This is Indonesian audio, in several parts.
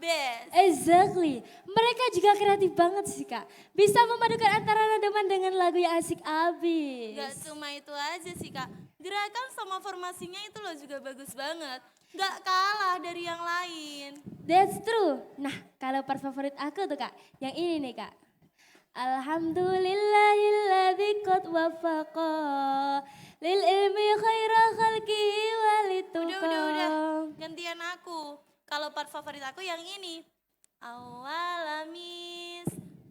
best. Exactly. Mereka juga kreatif banget sih Kak. Bisa memadukan antara nadaman dengan lagu yang asik abis. Gak cuma itu aja sih Kak. Gerakan sama formasinya itu loh juga bagus banget. Gak kalah dari yang lain. That's true. Nah, kalau part favorit aku tuh Kak, yang ini nih Kak. Alhamdulillahilladzi qad wafaqa lil ilmi khaira khalqihi walituqa. Udah. Gantian aku. Kalau part favorit aku yang ini. Awalamis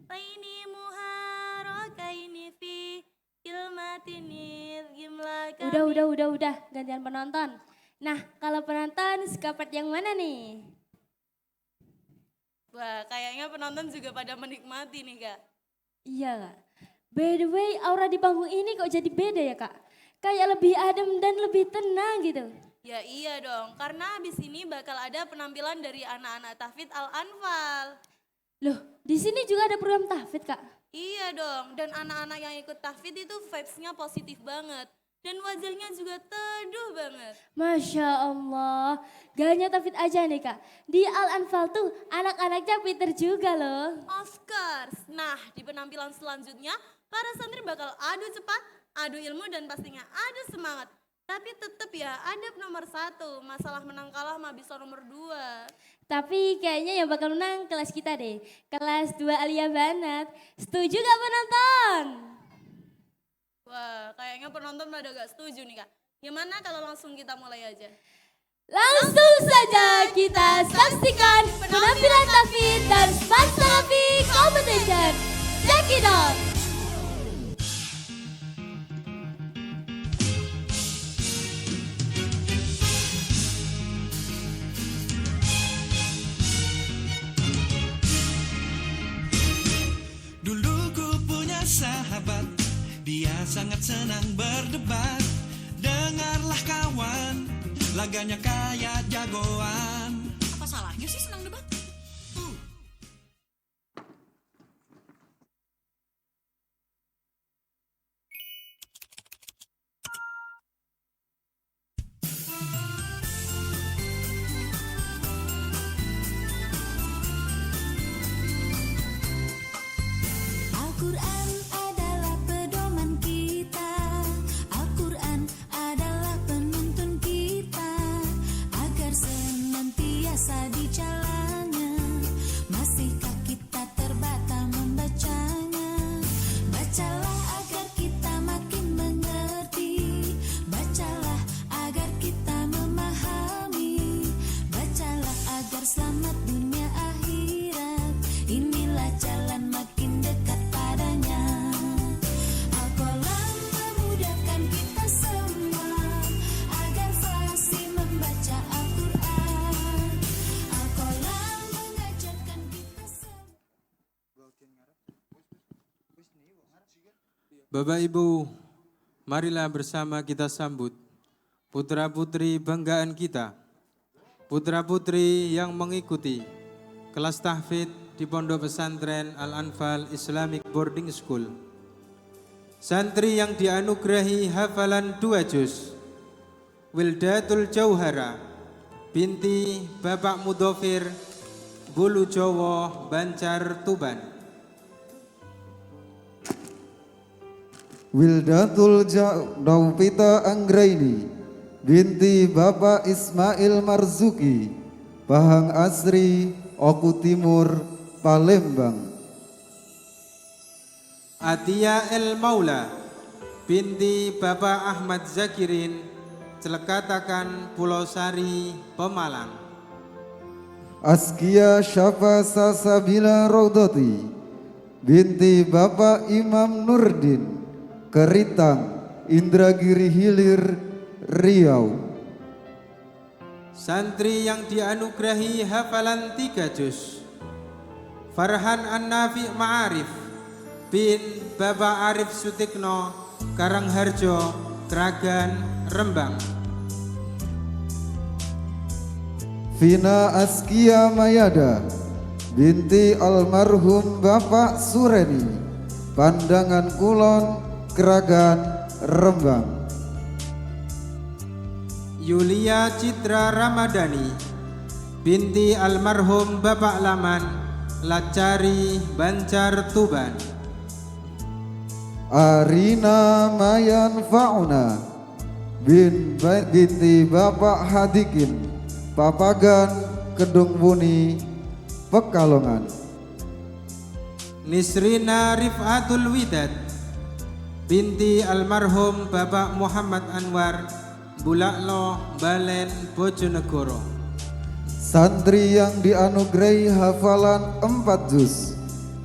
Taini muharokaini fi ilmatinil gimlaka. Udah. Gantian penonton. Nah, kalau penonton suka part yang mana nih? Wah, kayaknya penonton juga pada menikmati nih Kak. Iya Kak. By the way, aura di panggung ini kok jadi beda ya Kak? Kayak lebih adem dan lebih tenang gitu. Ya iya dong, karena abis ini bakal ada penampilan dari anak-anak Tahfidz Al-Anfal. Loh, di sini juga ada program tahfidz Kak? Iya dong, dan anak-anak yang ikut Tahfidz itu vibes-nya positif banget. Dan wajahnya juga teduh banget. Masya Allah, gak hanya tahfidz aja nih Kak. Di Al-Anfal tuh anak-anaknya pinter juga loh. Of course. Nah, di penampilan selanjutnya, para santri bakal adu cepat, adu ilmu, dan pastinya adu semangat. Tapi tetap ya, adab nomor 1, masalah menang kalah mah bisa nomor 2. Tapi kayaknya yang bakal menang kelas kita deh. Kelas 2 Alia Banat. Setuju gak penonton? Wah, kayaknya penonton pada gak setuju nih Kak. Gimana kalau langsung kita mulai aja? Langsung saja kita saksikan penampilan tahfidz dan Smart Salafi Competition. Check it out! Dulu ku punya sahabat, dia sangat senang berdebat. Dengarlah kawan, laganya kayak jagoan. Apa salahnya sih senang debat? Al-Quran adalah pedoman kita, Al-Quran adalah penuntun kita, agar senantiasa di jalannya, masihkah kita terbata membacanya? Bacalah agar kita makin mengerti, bacalah agar kita memahami, bacalah agar selamat dunia akhirat, inilah jalan makin dekat padanya. Al-Qalam memudahkan kita semua agar fasih membaca Al-Quran. Al-Qalam mengajarkan kita semua. Bapak Ibu, marilah bersama kita sambut putra-putri banggaan kita, putra-putri yang mengikuti kelas tahfidz di Pondok Pesantren Al-Anfal Islamic Boarding School. Santri yang dianugerahi hafalan 2 juz, Wildatul Jauhara binti Bapak Mudofir, Bulu Jowo, Banjar, Tuban. Wildatul Daupita Anggraini binti Bapak Ismail Marzuki, Pahang Asri, Oku Timur, Palembang. Atia El Maula binti Bapak Ahmad Zakirin, Celekatakan, Pulau Sari, Pemalang. Askia Syafa Sasabila Raudati binti Bapak Imam Nurdin, Keritang, Indragiri Hilir, Riau. Santri yang dianugerahi hafalan 3 juz, Farhan An-Nafi Ma'arif bin Bapak Arif Sutikno, Karangharjo, Kragan, Rembang. Vina Askia Mayada binti almarhum Bapak Sureni, Pandangan Kulon, Kragan, Rembang. Yulia Citra Ramadhani binti almarhum Bapak Laman Lacari Banjar Tuban. Arina Mayan Fauna binti Bapak Hadikin Papagan Kedung Buni Pekalongan. Nisrina Rifatul Widad binti almarhum Bapak Muhammad Anwar Bulaklo Balen Bojonegoro. Santri yang dianugerahi hafalan 4 juz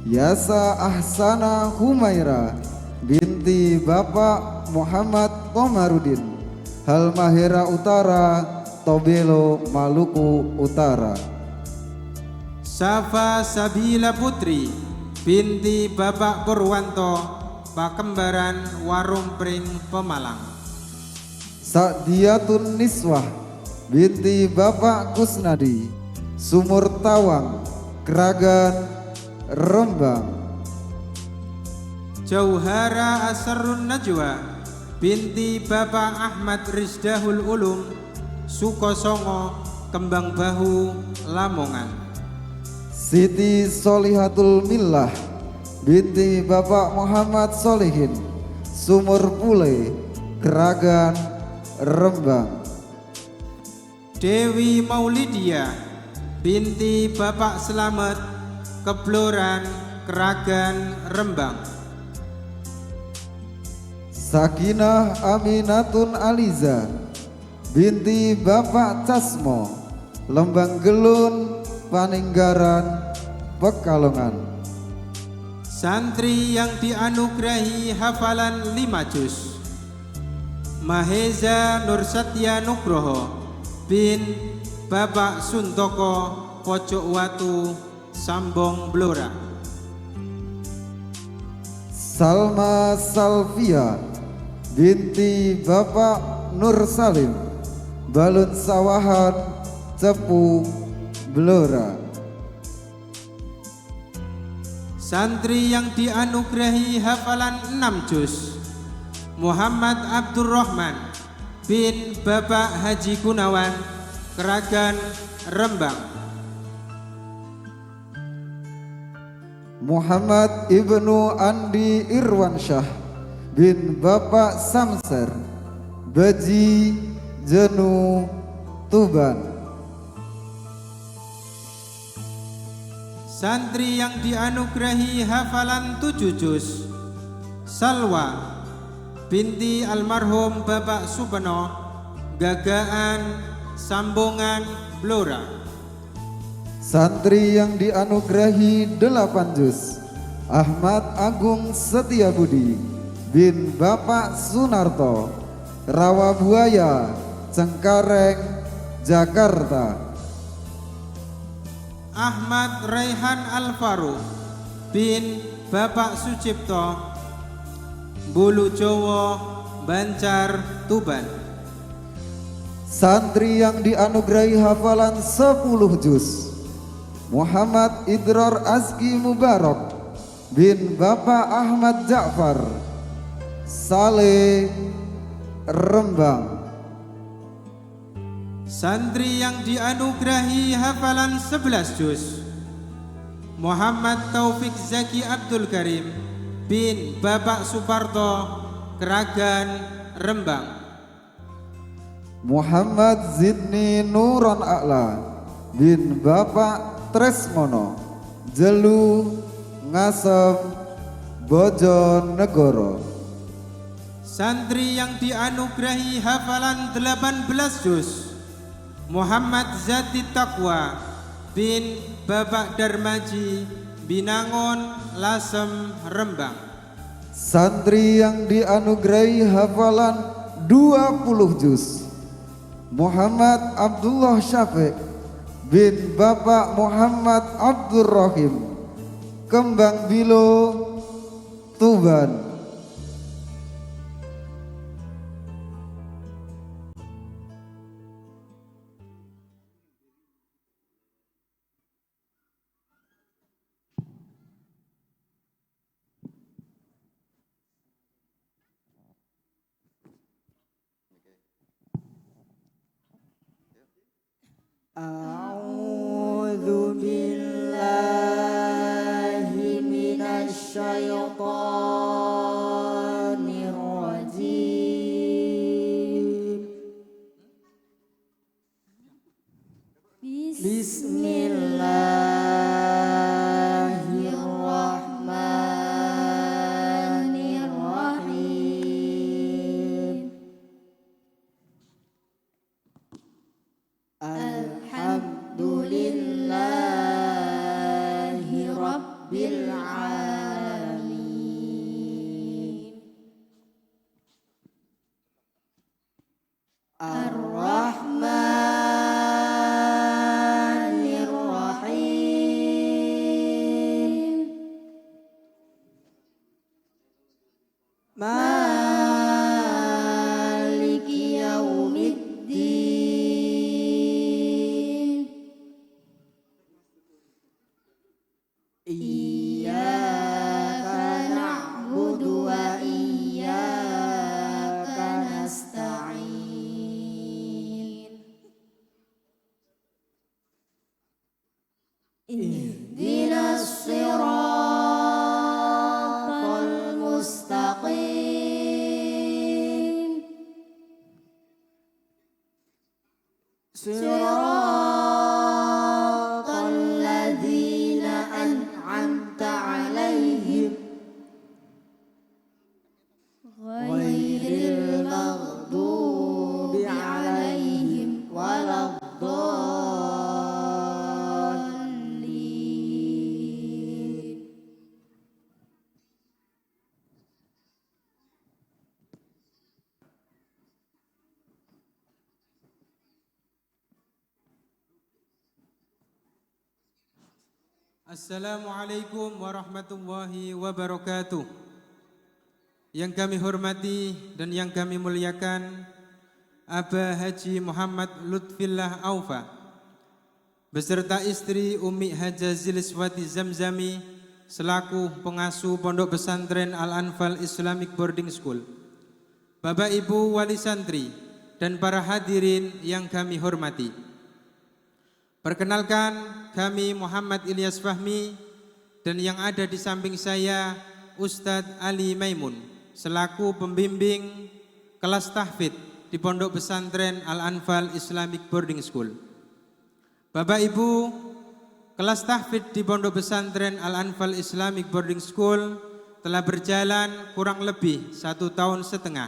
Yasa Ahsana Humaira binti Bapak Muhammad Komarudin Halmahera Utara Tobelo Maluku Utara. Safa Sabila Putri binti Bapak Purwanto Pakembaran Warumpring Pemalang. Sa'diyatun Niswah binti Bapak Kusnadi Sumur Tawang Keragan Rembang. Jauhara Asrun Najwa binti Bapak Ahmad Rizdahul Ulum Sukosongo Kembang Bahu Lamongan. Siti Solihatul Millah binti Bapak Muhammad Solihin Sumur Pule Keragan Rembang. Dewi Maulidia binti Bapak Selamet Kebloran Keragan Rembang. Sakinah Aminatun Aliza binti Bapak Casmo Lembang Gelun Paninggaran Pekalongan. Santri yang dianugerahi hafalan 5 juz Maheza Nursatya Nugroho bin Bapak Suntoko Pojok Watu Sambong Blora. Salma Salvia binti Bapak Nur Salim Balun Sawahan Cepu Blora. Santri yang dianugerahi hafalan 6 juz Muhammad Abdurrahman bin Bapak Haji Gunawan Keragan Rembang. Muhammad Ibnu Andi Irwansyah bin Bapak Samser Beji Jenu Tuban. Santri yang dianugerahi hafalan 7 juz Salwa binti almarhum Bapak Supeno Gagaan Sambungan Blora. Santri yang dianugerahi 8 juz Ahmad Agung Setiabudi bin Bapak Sunarto Rawabuaya Cengkareng Jakarta. Ahmad Raihan Alfaruq bin Bapak Sucipto Bulu Jowo Banjar Tuban. Santri yang dianugerahi hafalan 10 juz Muhammad Idror Azki Mubarak bin Bapak Ahmad Ja'far Saleh Rembang. Santri yang dianugerahi hafalan 11 juz Muhammad Taufik Zaki Abdul Karim bin Bapak Suparto Keragan Rembang. Muhammad Zidni Nuron A'la bin Bapak Tresmono Jelu Ngasem Bojonegoro. Santri yang dianugerahi hafalan 18 juz Muhammad Zati Taqwa bin Bapak Darmaji Binangun Lasem Rembang. Santri yang dianugerahi hafalan 20 juz Muhammad Abdullah Syafiq bin Bapak Muhammad Abdurrahim Kembang Bilo Tuban. أعوذ Bismillahirrahmanirrahim. Alhamdulillahi Rabbil Alamin. Ar-Rahmanir-Rahim. Maliki Yaumiddin. Iyyaka na'budu wa iyyaka nasta'in. Ihdinas siratal mustaqim. Siratal ladzina an'amta 'alaihim ghairil maghdubi 'alaihim waladdallin. Assalamualaikum warahmatullahi wabarakatuh. Yang kami hormati dan yang kami muliakan Aba Haji Muhammad Lutfillah Aufa beserta istri Umi Haja Ziliswati Zamzami selaku pengasuh Pondok Pesantren Al-Anfal Islamic Boarding School, Bapak Ibu wali santri dan para hadirin yang kami hormati. Perkenalkan, kami Muhammad Ilyas Fahmi dan yang ada di samping saya Ustadz Ali Maimun selaku pembimbing kelas tahfidz di Pondok Pesantren Al-Anfal Islamic Boarding School. Bapak Ibu, kelas tahfidz di Pondok Pesantren Al-Anfal Islamic Boarding School telah berjalan kurang lebih 1 tahun setengah.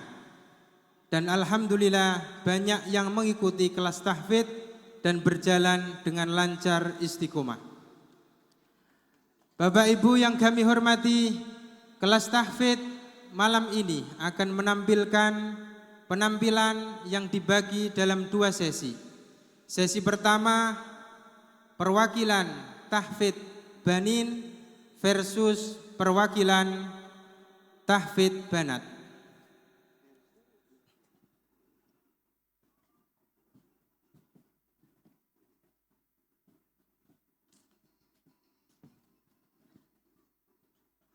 Dan alhamdulillah banyak yang mengikuti kelas tahfidz dan berjalan dengan lancar istiqomah. Bapak Ibu yang kami hormati, kelas tahfidz malam ini akan menampilkan penampilan yang dibagi dalam 2 sesi. Sesi pertama, perwakilan tahfidz banin versus perwakilan tahfidz banat.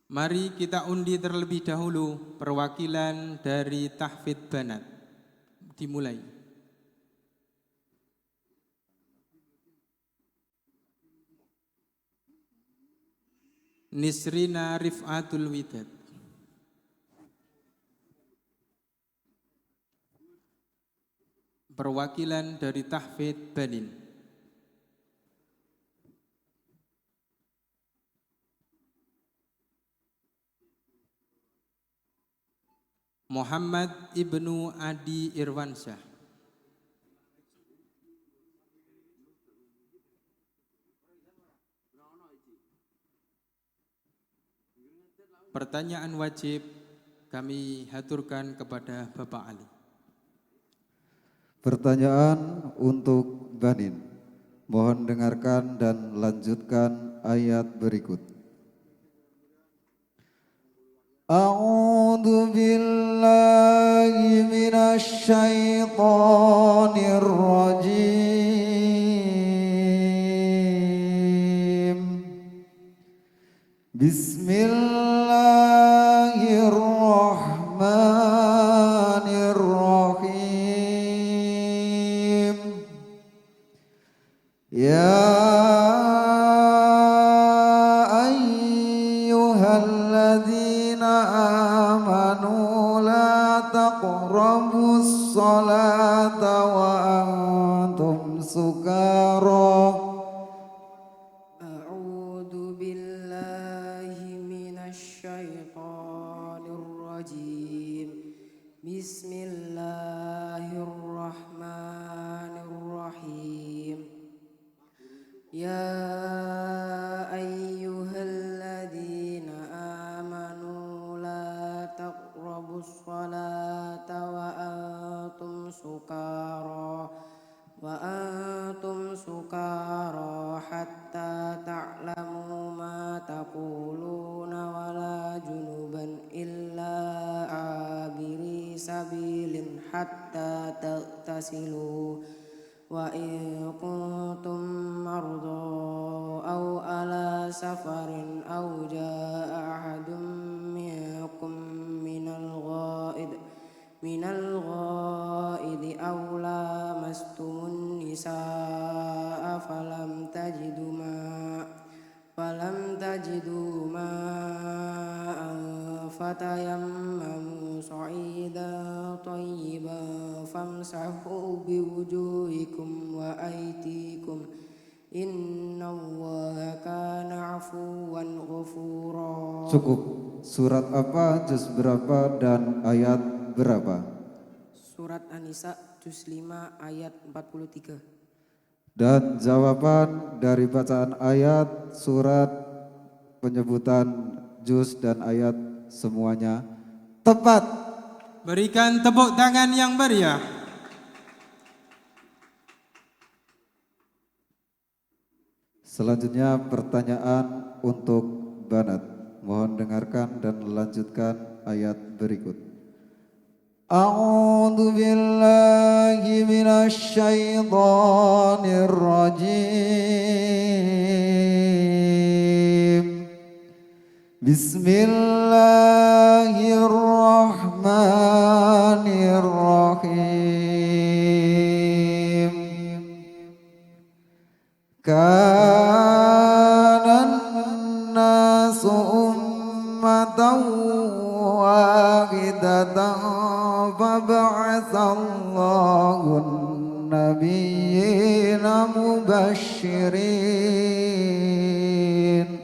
Mari kita undi terlebih dahulu perwakilan dari tahfidz banat. Dimulai. Nisrina Rif'atul Widad. Perwakilan dari tahfidz banin. Muhammad Ibnu Adi Irwansyah. Pertanyaan wajib kami haturkan kepada Bapak Ali. Pertanyaan untuk banin. Mohon dengarkan dan lanjutkan ayat berikut. A'udzu billahi minasy syaithanir rajim. Bismillahirrahmanirrahim. Ya taqrabus salata wa antum سكارى أعوذ بالله من الشيطان الرجيم بسم الله الرحمن الرحيم يا أيها الذين آمنوا لا تقربوا الصلاة وأنتم سكارى حتى تعلموا ما تقولون ولا جنبا إلا عابري سبيل حتى تغتسلوا وإن كنتم مرضى أو على سفر أو جاء أحد منكم من الغائط أو لامستم النساء فلم تجدوا ماء فتيمموا صعيدا طيبا فامسحوا بوجوهكم وأيديكم إن الله كان عفوا غفورا. Cukup. Surat apa, juz berapa, dan ayat berapa? Surat An-Nisa juz 5 ayat 43. Dan jawaban dari bacaan ayat, surat, penyebutan juz dan ayat semuanya tepat. Berikan tepuk tangan yang meriah. Selanjutnya pertanyaan untuk Banat. Mohon dengarkan dan lanjutkan ayat berikut. A'udzu billahi minasy syaithanir rajim. Bismillahirrahmanirrahim. Kanan nasu ummatan wahidatan fab'atsallahu an-nabiyyina mubasysyirin.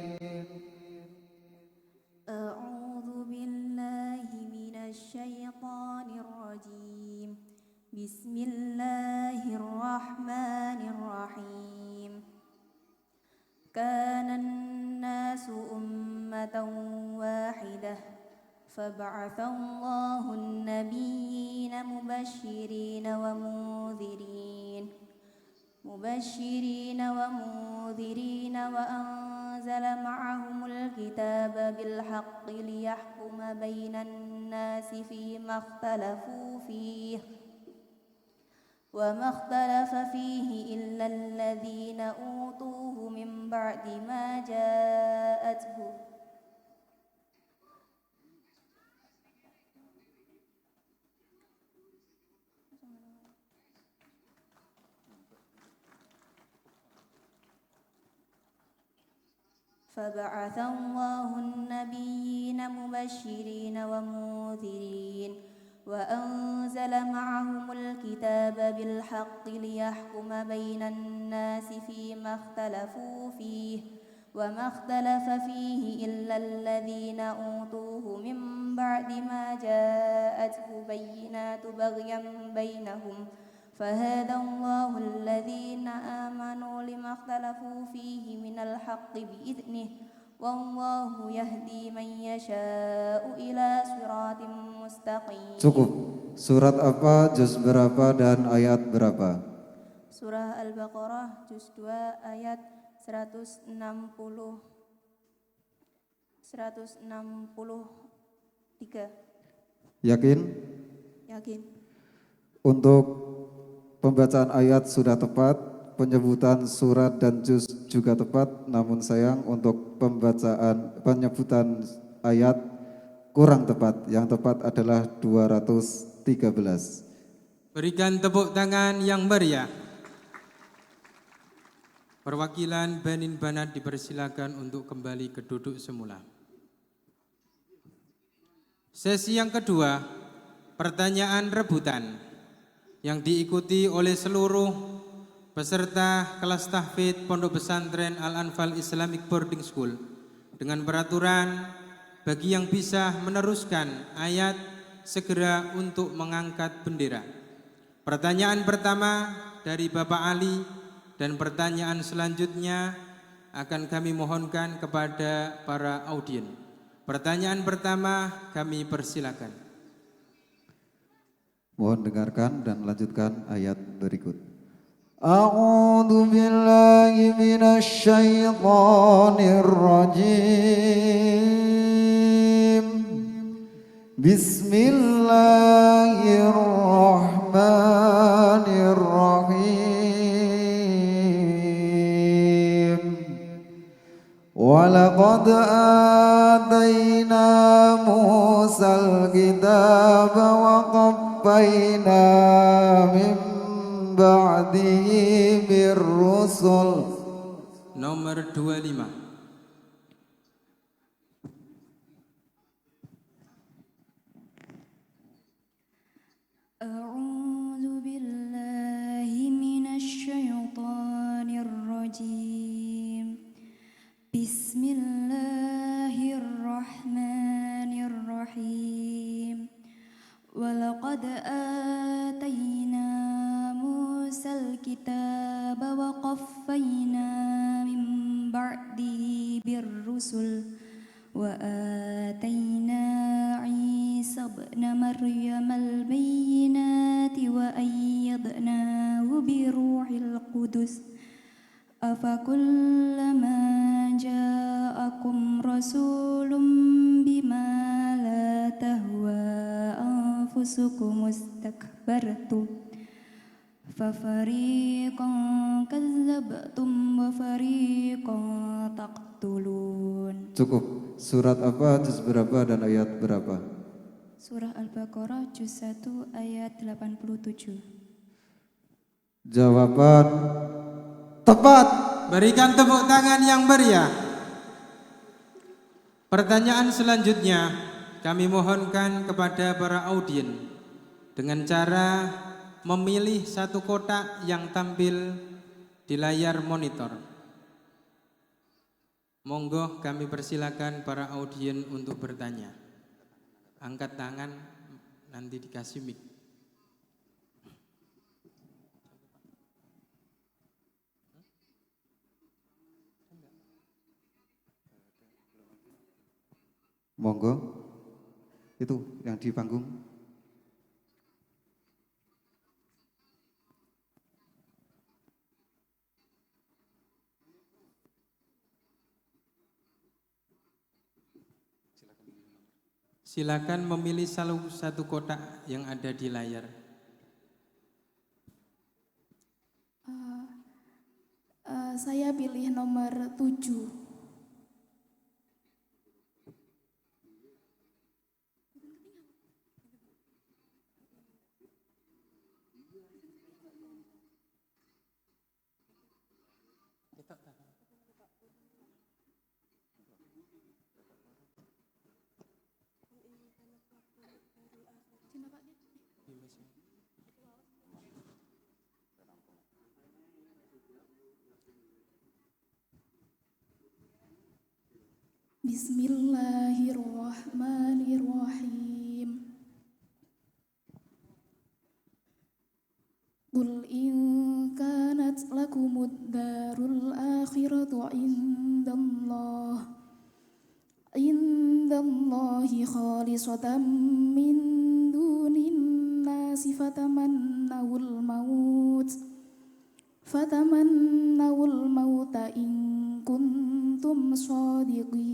أعوذ بالله من الشيطان الرجيم بسم الله الرحمن الرحيم كان الناس أمة واحدة فبعث الله النبيين مبشرين ومنذرين وأنزل معهم الكتاب بالحق ليحكم بين الناس فيما اختلفوا فيه وما اختلف فيه إلا الذين أوتوه من بعد ما جاءتهم فبعث الله النبيين مبشرين ومنذرين وأنزل معهم الكتاب بالحق ليحكم بين الناس فيما اختلفوا فيه وما اختلف فيه إلا الذين أوتوه من بعد ما جاءته بينات بغيا بينهم فهدى الله الذين آمنوا لما اختلفوا فيه من الحق بإذنه والله يهدي من يشاء إلى صراط مستقيم. Cukup. Surat apa, juz berapa, dan ayat berapa? Surah Al-Baqarah juz 2 ayat 163. Yakin? Yakin. Untuk pembacaan ayat sudah tepat, penyebutan surat dan juz juga tepat, namun sayang untuk penyebutan ayat kurang tepat. Yang tepat adalah 213. Berikan tepuk tangan yang meriah. Perwakilan Banin Banat dipersilakan untuk kembali ke duduk semula. Sesi yang kedua, pertanyaan rebutan yang diikuti oleh seluruh peserta kelas tahfidz Pondok Pesantren Al-Anfal Islamic Boarding School dengan peraturan bagi yang bisa meneruskan ayat segera untuk mengangkat bendera. Pertanyaan pertama dari Bapak Ali dan pertanyaan selanjutnya akan kami mohonkan kepada para audien. Pertanyaan pertama kami persilakan. Mohon dengarkan dan lanjutkan ayat berikut. A'udzu billahi minasyaitonir rajim. Bismillahirrahmanirrahim. Walaqad atayna Musal kitaba wa qaffayna min ba'dihi birrusul. Nomor 25. A'udzu billahi minasyaitonir rajim. Bismillahirrahmanirrahim. Walaqad atayna Musal kitaba wa qaffayna min ba'dihi birrusul wa atayna Isa ibna Maryam al-bayyinati wa ayyadnahu biruhil qudus. Afakullama ja'akum rasulun bima la tahwa anfusukum istakbartum fafariqan kazzabtum wa fariqan taqtulun. Cukup. Surat apa, juz berapa dan ayat berapa? Surah Al-Baqarah juz 1 ayat 87. Jawaban tepat. Berikan tepuk tangan yang meriah. Pertanyaan selanjutnya kami mohonkan kepada para audien dengan cara memilih satu kotak yang tampil di layar monitor. Monggo kami persilakan para audien untuk bertanya. Angkat tangan, nanti dikasih mic. Monggo. Itu yang di panggung. Silakan memilih salah satu kotak yang ada di layar. Saya pilih nomor 7. Bismillahirrahmanirrahim. Qul in kanat lakumud darul akhiratu indallahi khalisatan min dunin nasi fatamannawul mauta in kuntum shadiqin.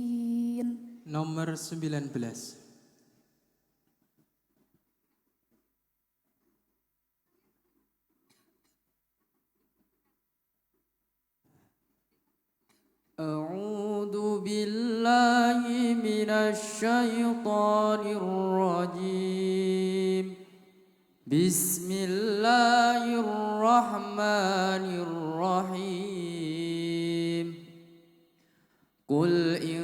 Nomor 19. A'udzu billahi minasyaitonir rajim. Bismillahirrahmanirrahim. Qul in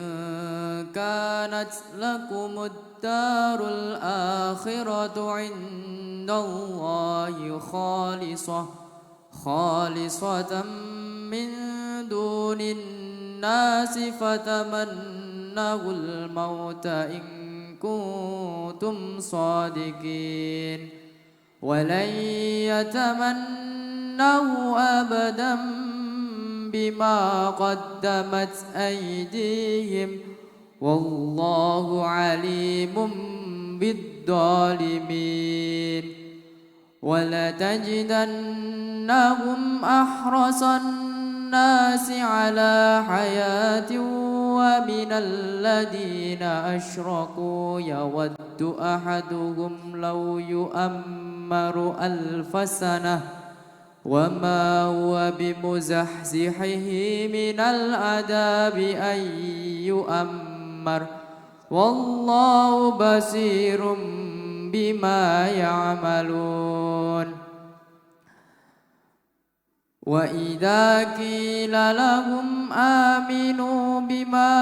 kanat lakumud darul akhiratu indallahi خالصة من دون الناس فتمنوا الموت إن كنتم صادقين ولن يتمنوا أبدا بما قدمت أيديهم والله عليم بالظالمين ولتجدنهم أحرص الناس على حياة ومن الذين أشركوا يود أحدهم لو يؤمر 1000 سنة وما هو بمزحزحه من العذاب أن يؤمر والله بصير بما يعملون وإذا قيل لهم آمنوا بما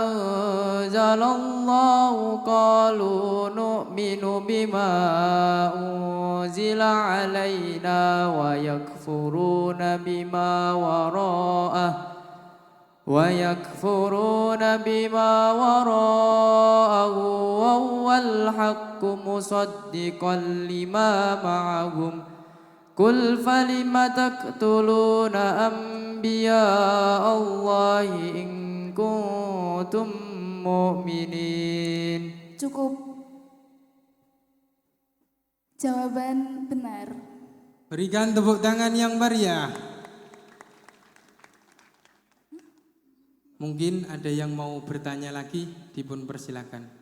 أنزل الله قالوا نؤمن بما أنزل علينا ويكفرون بما وراءه وهو الحق مصدقا لما معهم قل فلم تقتلون أنبياء الله إن كنتم مؤمنين. Cukup. Jawaban benar. Berikan tepuk tangan yang meriah. Mungkin ada yang mau bertanya lagi, dipun persilakan.